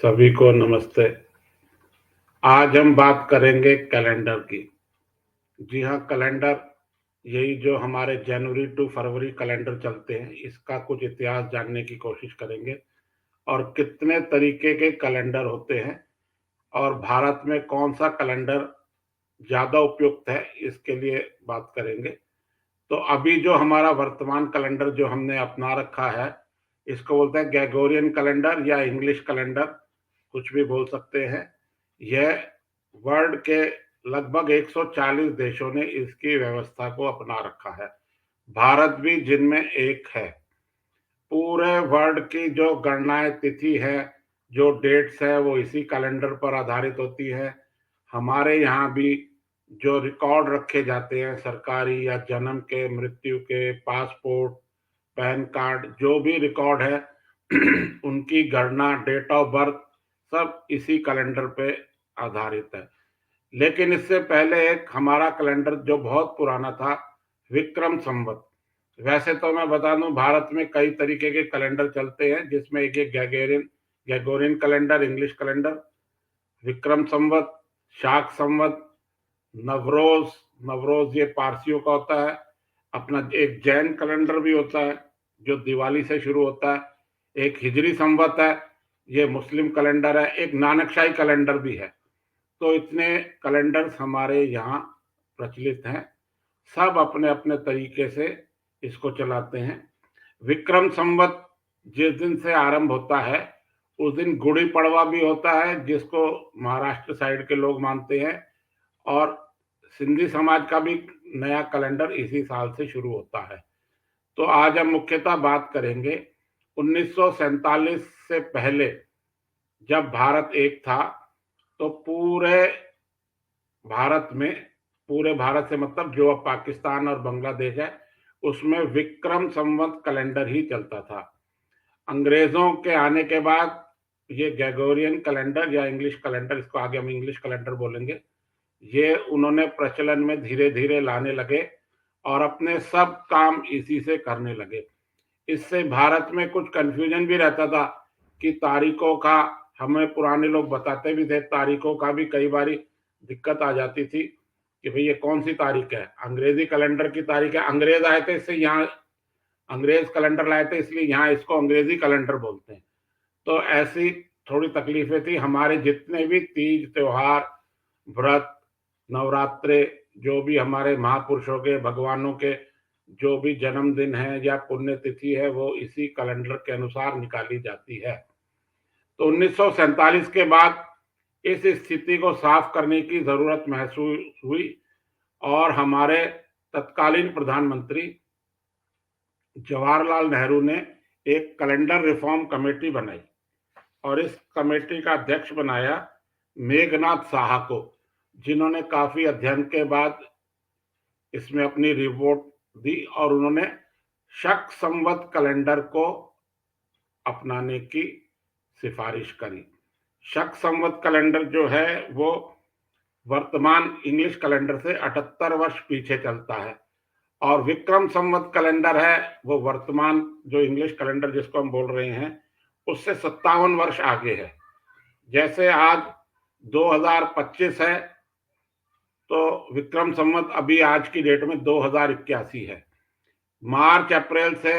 सभी को नमस्ते। आज हम बात करेंगे कैलेंडर की। जी हाँ, कैलेंडर यही जो हमारे जनवरी टू फरवरी कैलेंडर चलते हैं, इसका कुछ इतिहास जानने की कोशिश करेंगे और कितने तरीके के कैलेंडर होते हैं और भारत में कौन-सा कैलेंडर ज़्यादा उपयुक्त है, इसके लिए बात करेंगे। तो अभी जो हमारा वर्तमान कैलेंडर जो हमने अपना रखा है, इसको बोलते हैं ग्रेगोरियन कैलेंडर या इंग्लिश कैलेंडर, कुछ भी बोल सकते हैं। यह वर्ल्ड के लगभग 140 देशों ने इसकी व्यवस्था को अपना रखा है। भारत भी जिनमें एक है। पूरे वर्ल्ड की जो गणनाएँ तिथि है, जो डेट्स है, वो इसी कैलेंडर पर आधारित होती है। हमारे यहाँ भी जो रिकॉर्ड रखे जाते हैं सरकारी या जन्म के, मृत्यु के, पासपोर्ट, पैन कार्ड, जो भी रिकॉर्ड है उनकी गणना, डेट ऑफ बर्थ सब इसी कैलेंडर पे आधारित है। लेकिन इससे पहले एक हमारा कैलेंडर जो बहुत पुराना था, विक्रम संवत। वैसे तो मैं बता दूं भारत में कई तरीके के कैलेंडर चलते हैं, जिसमें एक एक Gregorian calendar, English calendar, Vikram Samvat, Shaka Samvat, Navroz. Navroz ये पारसियों का होता है। अपना एक जैन कैलेंडर भी होता है जो दिवाली से शुरू होता है। एक हिजरी संवत है, ये मुस्लिम कैलेंडर है। एक नानकशाही कैलेंडर भी है। तो इतने कैलेंडर्स हमारे यहाँ प्रचलित हैं। सब अपने अपने तरीके से इसको चलाते हैं। विक्रम संवत जिस दिन से आरंभ होता है, उस दिन गुड़ी पड़वा भी होता है, जिसको महाराष्ट्र साइड के लोग मानते हैं। और सिंधी समाज का भी नया कैलेंडर इसी साल से शुरू होता है। तो आज हम मुख्यतः बात करेंगे 1947 से पहले, जब भारत एक था, तो भारत में पूरे भारत से मतलब जो अब पाकिस्तान और बांग्लादेश है, उसमें विक्रम संवत कैलेंडर ही चलता था। अंग्रेजों के आने के बाद ये ग्रेगोरियन कैलेंडर या इंग्लिश कैलेंडर, इसको आगे हम इंग्लिश कैलेंडर बोलेंगे, ये उन्होंने प्रचलन में धीरे धीरे लाने लगे और अपने सब काम इसी से करने लगे। इससे भारत में कुछ कंफ्यूजन भी रहता था कि तारीखों का, हमें पुराने लोग बताते भी थे, तारीखों का भी कई बारी दिक्कत आ जाती थी कि भाई ये कौन सी तारीख है, अंग्रेजी कैलेंडर की तारीख है। अंग्रेज आए थे, इससे यहाँ अंग्रेज कैलेंडर लाए थे, इसलिए यहाँ इसको अंग्रेजी कैलेंडर बोलते हैं। तो ऐसी थोड़ी तकलीफें थी। हमारे जितने भी तीज त्योहार, व्रत, नवरात्रे, जो भी हमारे महापुरुषों के, भगवानों के जो भी जन्मदिन है या पुण्यतिथि है, वो इसी कैलेंडर के अनुसार निकाली जाती है। तो 1947 के बाद इस स्थिति को साफ करने की जरूरत महसूस हुई और हमारे तत्कालीन प्रधानमंत्री जवाहरलाल नेहरू ने एक कैलेंडर रिफॉर्म कमेटी बनाई और इस कमेटी का अध्यक्ष बनाया मेघनाथ साहा को, जिन्होंने काफी अध्ययन के बाद इसमें अपनी रिपोर्ट दी और उन्होंने शक संवत कैलेंडर को अपनाने की सिफारिश करी। शक संवत कैलेंडर जो है वो वर्तमान इंग्लिश कैलेंडर से 78 वर्ष पीछे चलता है और विक्रम संवत कैलेंडर है वो वर्तमान जो इंग्लिश कैलेंडर जिसको हम बोल रहे हैं, उससे 57 वर्ष आगे है। जैसे आज 2025 है, तो विक्रम संवत अभी आज की डेट में 2081 है। मार्च अप्रैल से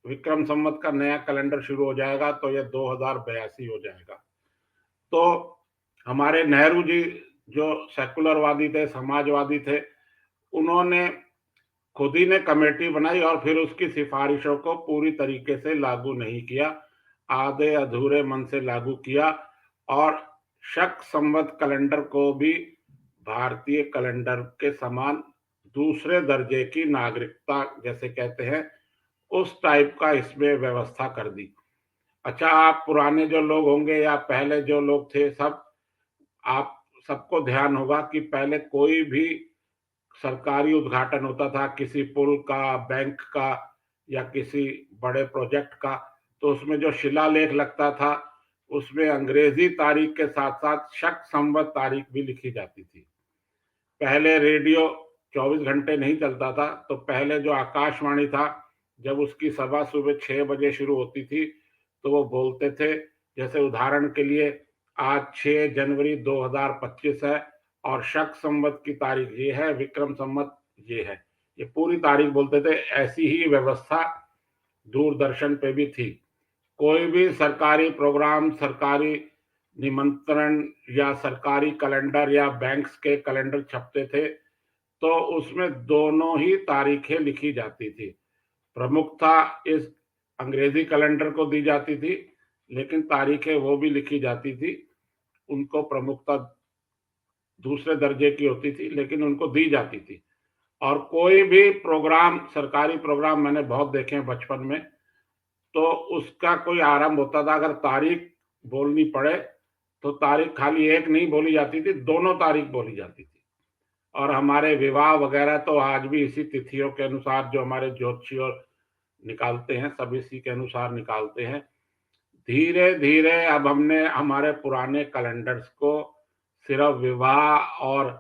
विक्रम संवत का नया कैलेंडर शुरू हो जाएगा, तो यह 2082 हो जाएगा। तो हमारे नेहरू जी जो सेकुलरवादी थे, समाजवादी थे, उन्होंने खुद ही ने कमेटी बनाई और फिर उसकी सिफारिशों को पूरी तरीके से लागू नहीं किया, आधे अधूरे मन से लागू किया और शक संवत कैलेंडर को भी भारतीय कैलेंडर के समान दूसरे दर्जे की नागरिकता जैसे कहते हैं, उस टाइप का इसमें व्यवस्था कर दी। अच्छा, आप पुराने जो लोग होंगे या पहले जो लोग थे, सब आप सबको ध्यान होगा कि पहले कोई भी सरकारी उद्घाटन होता था किसी पुल का, बैंक का या किसी बड़े प्रोजेक्ट का, तो उसमें जो शिलालेख लगता था, उसमें अंग्रेजी तारीख के साथ साथ शक संवत तारीख भी लिखी जाती थी। पहले रेडियो 24 घंटे नहीं चलता था, तो पहले जो आकाशवाणी था, जब उसकी सभा सुबह 6 बजे शुरू होती थी, तो वो बोलते थे, जैसे उदाहरण के लिए आज 6 जनवरी 2025 है और शक संवत की तारीख ये है, विक्रम संवत ये है। ये पूरी तारीख बोलते थे। ऐसी ही व्यवस्था दूरदर्शन पे भी थी। कोई भी सरकारी प्रोग्राम, सरकारी निमंत्रण या सरकारी कैलेंडर या बैंक्स के कैलेंडर छपते थे, तो उसमें दोनों ही तारीखें लिखी जाती थी। प्रमुखता इस अंग्रेजी कैलेंडर को दी जाती थी, लेकिन तारीखें वो भी लिखी जाती थी। उनको प्रमुखता दूसरे दर्जे की होती थी, लेकिन उनको दी जाती थी। और कोई भी प्रोग्राम, सरकारी प्रोग्राम मैंने बहुत देखे हैं बचपन में, तो उसका कोई आरंभ होता था, अगर तारीख बोलनी पड़े तो तारीख खाली एक नहीं बोली जाती थी, दोनों तारीख बोली जाती थी। और हमारे विवाह वगैरह तो आज भी इसी तिथियों के अनुसार, जो हमारे ज्योतिषी और निकालते हैं, सब इसी के अनुसार निकालते हैं। धीरे धीरे अब हमने हमारे पुराने कैलेंडर्स को सिर्फ विवाह और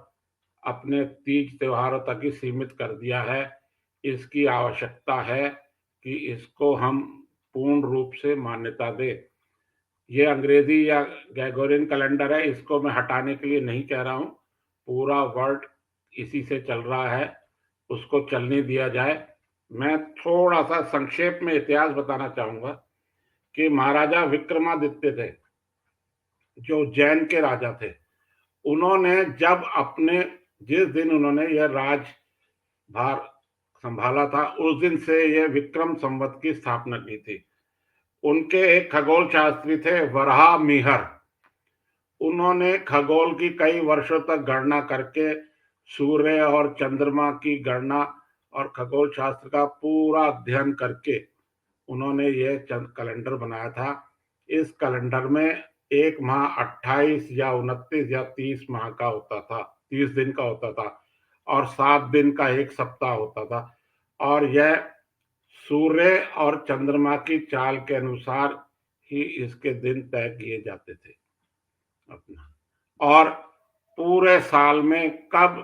अपने तीज त्योहारों तक ही सीमित कर दिया है। इसकी आवश्यकता है कि इसको हम पूर्ण रूप से मान्यता दें। ये अंग्रेजी या ग्रेगोरियन कैलेंडर है, इसको मैं हटाने के लिए नहीं कह रहा हूँ। पूरा वर्ल्ड इसी से चल रहा है, उसको चलने दिया जाए। मैं थोड़ा सा संक्षेप में इतिहास बताना चाहूंगा कि महाराजा विक्रमादित्य थे, जो उज्जैन के राजा थे। उन्होंने जब अपने जिस दिन उन्होंने यह राजभार संभाला था, उस दिन से यह विक्रम संवत की स्थापना की थी। उनके एक खगोल शास्त्री थे, वराह मिहिर। उन्होंने खगोल की कई वर्षों तक गणना करके सूर्य और चंद्रमा की गणना और खगोल शास्त्र का पूरा अध्ययन करके उन्होंने ये कैलेंडर बनाया था। इस कैलेंडर में एक माह 28 या 29 या 30 माह का होता था, 30 दिन का होता था, और 7 दिन का एक सप्ताह होता था। और यह सूर्य और चंद्रमा की चाल के अनुसार ही इसके दिन तय किए जाते थे अपना। और पूरे साल में कब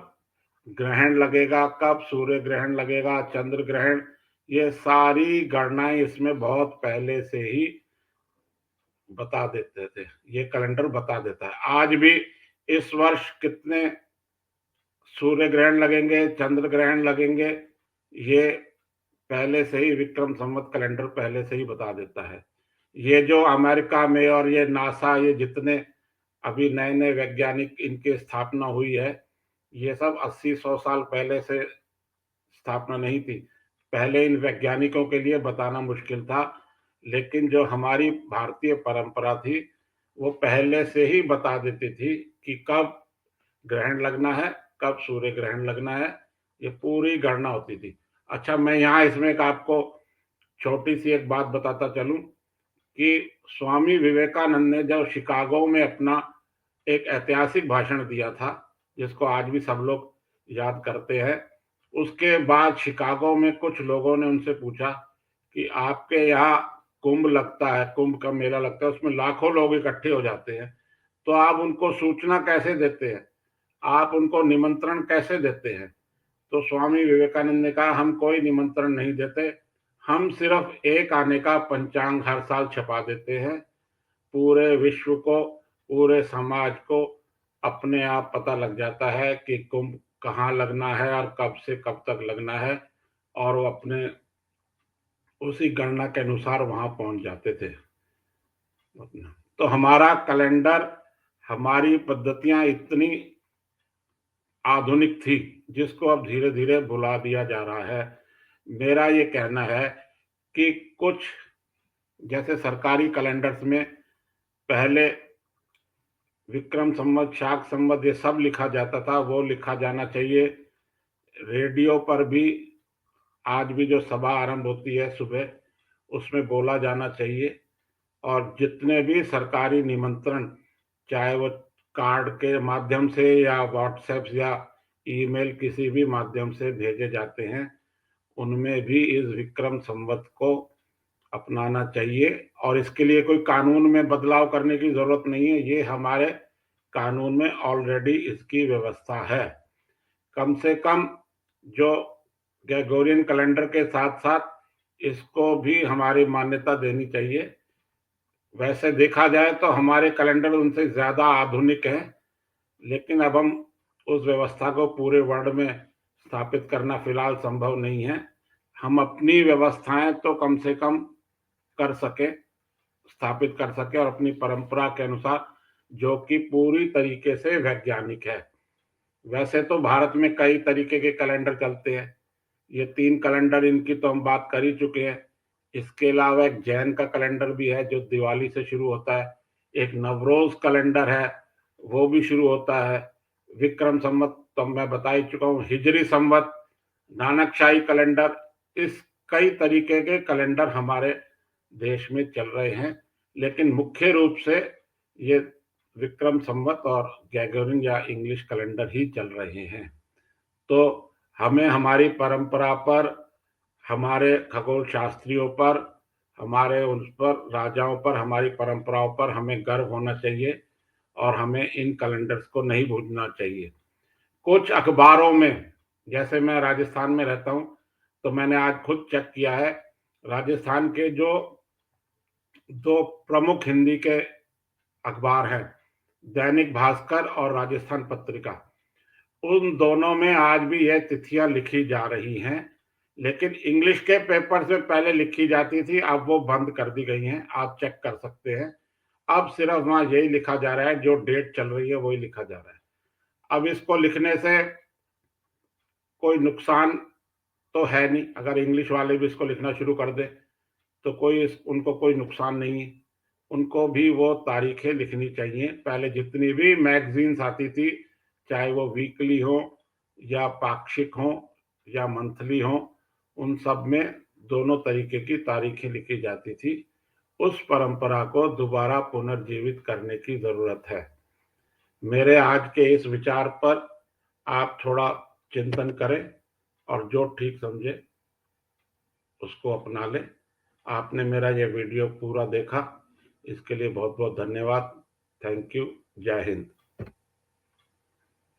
ग्रहण लगेगा, कब सूर्य ग्रहण लगेगा, चंद्र ग्रहण, ये सारी गणनाएं इसमें बहुत पहले से ही बता देते थे। ये कैलेंडर बता देता है। आज भी इस वर्ष कितने सूर्य ग्रहण लगेंगे, चंद्र ग्रहण लगेंगे, ये पहले से ही विक्रम संवत कैलेंडर पहले से ही बता देता है। ये जो अमेरिका में और ये नासा, ये जितने अभी नए नए वैज्ञानिक इनकी स्थापना हुई है, ये सब 80-100 साल पहले से स्थापना नहीं थी। पहले इन वैज्ञानिकों के लिए बताना मुश्किल था, लेकिन जो हमारी भारतीय परंपरा थी, वो पहले से ही बता देती थी कि कब ग्रहण लगना है, कब सूर्य ग्रहण लगना है। ये पूरी गणना होती थी। अच्छा, मैं यहाँ इसमें एक आपको छोटी सी एक बात बताता चलूं कि स्वामी विवेकानंद ने जब शिकागो में अपना एक ऐतिहासिक भाषण दिया था, जिसको आज भी सब लोग याद करते हैं, उसके बाद शिकागो में कुछ लोगों ने उनसे पूछा कि आपके यहाँ कुंभ लगता है, कुंभ का मेला लगता है, उसमें लाखों लोग इकट्ठे हो जाते हैं, तो आप उनको सूचना कैसे देते हैं, आप उनको निमंत्रण कैसे देते हैं? तो स्वामी विवेकानंद ने कहा, हम कोई निमंत्रण नहीं देते, हम सिर्फ एक आने का पंचांग हर साल छपा देते हैं। पूरे विश्व को, पूरे समाज को अपने आप पता लग जाता है कि कुंभ कहाँ लगना है और कब से कब तक लगना है, और वो अपने उसी गणना के अनुसार वहां पहुंच जाते थे। तो हमारा कैलेंडर, हमारी पद्धतियां इतनी आधुनिक थी, जिसको अब धीरे धीरे भुला दिया जा रहा है। मेरा ये कहना है कि कुछ जैसे सरकारी कैलेंडर्स में पहले विक्रम संवत, शाक संवत, ये सब लिखा जाता था, वो लिखा जाना चाहिए। रेडियो पर भी आज भी जो सभा आरंभ होती है सुबह, उसमें बोला जाना चाहिए। और जितने भी सरकारी निमंत्रण, चाहे वो कार्ड के माध्यम से या व्हाट्सएप या ईमेल किसी भी माध्यम से भेजे जाते हैं, उनमें भी इस विक्रम संवत को अपनाना चाहिए। और इसके लिए कोई कानून में बदलाव करने की जरूरत नहीं है, ये हमारे कानून में ऑलरेडी इसकी व्यवस्था है। कम से कम जो ग्रेगोरियन कैलेंडर के साथ साथ इसको भी हमारी मान्यता देनी चाहिए। वैसे देखा जाए तो हमारे कैलेंडर उनसे ज़्यादा आधुनिक हैं, लेकिन अब हम उस व्यवस्था को पूरे वर्ल्ड में स्थापित करना फिलहाल संभव नहीं है। हम अपनी व्यवस्थाएँ तो कम से कम कर सकें, स्थापित कर सकें और अपनी परंपरा के अनुसार, जो कि पूरी तरीके से वैज्ञानिक है। वैसे तो भारत में कई तरीके के कैलेंडर चलते हैं। ये 3 कैलेंडर इनकी तो हम बात कर ही चुके हैं। इसके अलावा एक जैन का कैलेंडर भी है जो दिवाली से शुरू होता है। एक नवरोज़ कैलेंडर है, वो भी शुरू होता है। विक्रम संवत तो मैं बता ही चुका हूँ, हिजरी संवत, नानकशाही कैलेंडर, इस कई तरीके के कैलेंडर हमारे देश में चल रहे हैं, लेकिन मुख्य रूप से ये विक्रम संवत और ग्रेगोरियन या इंग्लिश कैलेंडर ही चल रहे हैं। तो हमें हमारी परंपरा पर, हमारे खगोल शास्त्रियों पर, हमारे उस पर राजाओं पर, हमारी परंपराओं पर हमें गर्व होना चाहिए और हमें इन कैलेंडर्स को नहीं भूलना चाहिए। कुछ अखबारों में, जैसे मैं राजस्थान में रहता हूँ, तो मैंने आज खुद चेक किया है, राजस्थान के जो 2 प्रमुख हिंदी के अखबार हैं, दैनिक भास्कर और राजस्थान पत्रिका, उन दोनों में आज भी यह तिथियां लिखी जा रही हैं, लेकिन इंग्लिश के पेपर्स में पहले लिखी जाती थी, अब वो बंद कर दी गई हैं। आप चेक कर सकते हैं। अब सिर्फ वहां यही लिखा जा रहा है, जो डेट चल रही है वही लिखा जा रहा है। अब इसको लिखने से कोई नुकसान तो है नहीं, अगर इंग्लिश वाले भी इसको लिखना शुरू कर दे तो उनको कोई नुकसान नहीं है। उनको भी वो तारीखें लिखनी चाहिए। पहले जितनी भी मैगजीन्स आती थी, चाहे वो वीकली हो या पाक्षिक हो या मंथली हो, उन सब में दोनों तरीके की तारीखें लिखी जाती थी। उस परंपरा को दोबारा पुनर्जीवित करने की जरूरत है। मेरे आज के इस विचार पर आप थोड़ा चिंतन करें और जो ठीक समझे उसको अपना लें। आपने मेरा ये वीडियो पूरा देखा, इसके लिए बहुत बहुत धन्यवाद। Thank you. जय हिंद।